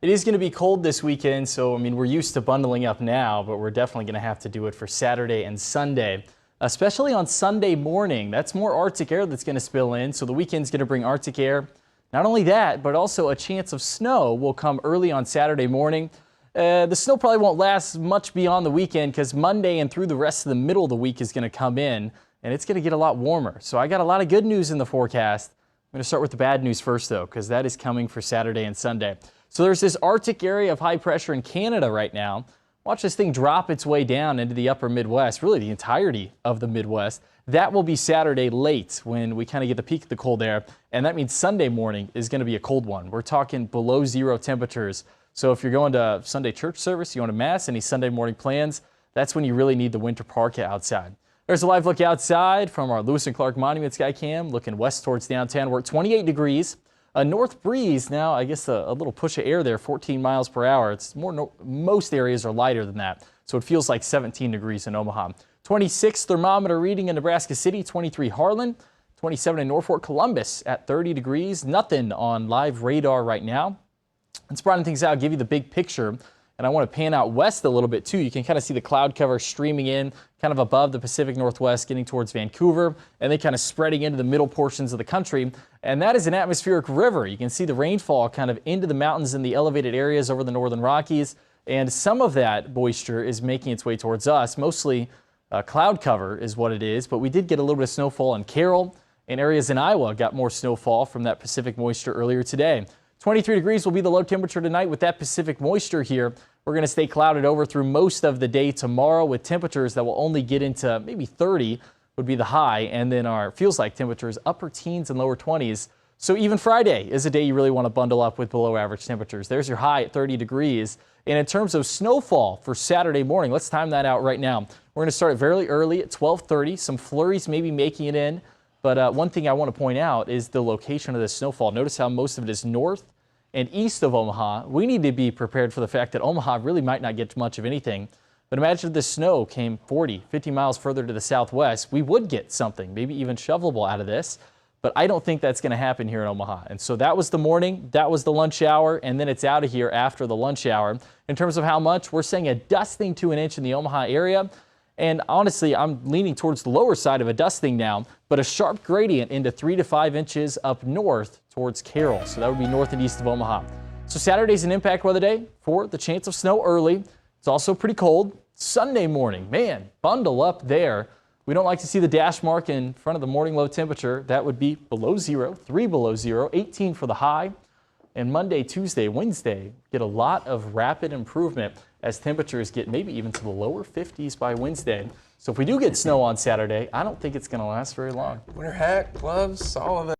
It is going to be cold this weekend, so I mean we're used to bundling up now, but we're definitely going to have to do it for Saturday and Sunday, especially on Sunday morning. That's more Arctic air that's going to spill in, so the weekend's going to bring Arctic air. Not only that, but also a chance of snow will come early on Saturday morning. The snow probably won't last much beyond the weekend because Monday and through the rest of the middle of the week is going to come in, and it's going to get a lot warmer. So I got a lot of good news in the forecast. I'm going to start with the bad news first, though, because that is coming for Saturday and Sunday. So there's this Arctic area of high pressure in Canada right now. Watch this thing drop its way down into the upper Midwest, really the entirety of the Midwest. That will be Saturday late when we kind of get the peak of the cold air, and that means Sunday morning is going to be a cold one. We're talking below zero temperatures. So if you're going to Sunday church service, you want to mass, any Sunday morning plans, that's when you really need the winter parka outside. There's a live look outside from our Lewis and Clark Monument Skycam, looking west towards downtown. We're at 28 degrees. A north breeze now, I guess a little push of air there, 14 miles per hour. It's more, most areas are lighter than that, so it feels like 17 degrees in Omaha. 26 thermometer reading in Nebraska City, 23 Harlan, 27 in Norfolk, Columbus at 30 degrees. Nothing on live radar right now. Let's broaden things out, give you the big picture. And I want to pan out west a little bit too. You can kind of see the cloud cover streaming in kind of above the Pacific Northwest, getting towards Vancouver, and then kind of spreading into the middle portions of the country. And that is an atmospheric river. You can see the rainfall kind of into the mountains in the elevated areas over the northern Rockies. And some of that moisture is making its way towards us. Mostly cloud cover is what it is. But we did get a little bit of snowfall in Carroll, and areas in Iowa got more snowfall from that Pacific moisture earlier today. 23 degrees will be the low temperature tonight with that Pacific moisture here. We're going to stay clouded over through most of the day tomorrow with temperatures that will only get into maybe 30 would be the high, and then our feels like temperatures upper teens and lower 20s. So even Friday is a day you really want to bundle up with below average temperatures. There's your high at 30 degrees. And in terms of snowfall for Saturday morning, let's time that out right now. We're going to start very early at 12:30. Some flurries maybe making it in. But one thing I want to point out is the location of the snowfall. Notice how most of it is north and east of Omaha. We need to be prepared for the fact that Omaha really might not get much of anything. But imagine if the snow came 40, 50 miles further to the southwest. We would get something, maybe even shovelable out of this. But I don't think that's going to happen here in Omaha. And so that was the morning, that was the lunch hour, and then it's out of here after the lunch hour. In terms of how much, we're saying a dusting to an inch in the Omaha area. And honestly, I'm leaning towards the lower side of a dusting now, but a sharp gradient into 3 to 5 inches up north towards Carroll. So that would be north and east of Omaha. So Saturday's an impact weather day for the chance of snow early. It's also pretty cold. Sunday morning, man, bundle up there. We don't like to see the dash mark in front of the morning low temperature. That would be below zero, 3 below zero, 18 for the high. And Monday, Tuesday, Wednesday get a lot of rapid improvement as temperatures get maybe even to the lower 50s by Wednesday. So if we do get snow on Saturday, I don't think it's going to last very long. Winter hat, gloves, all of it.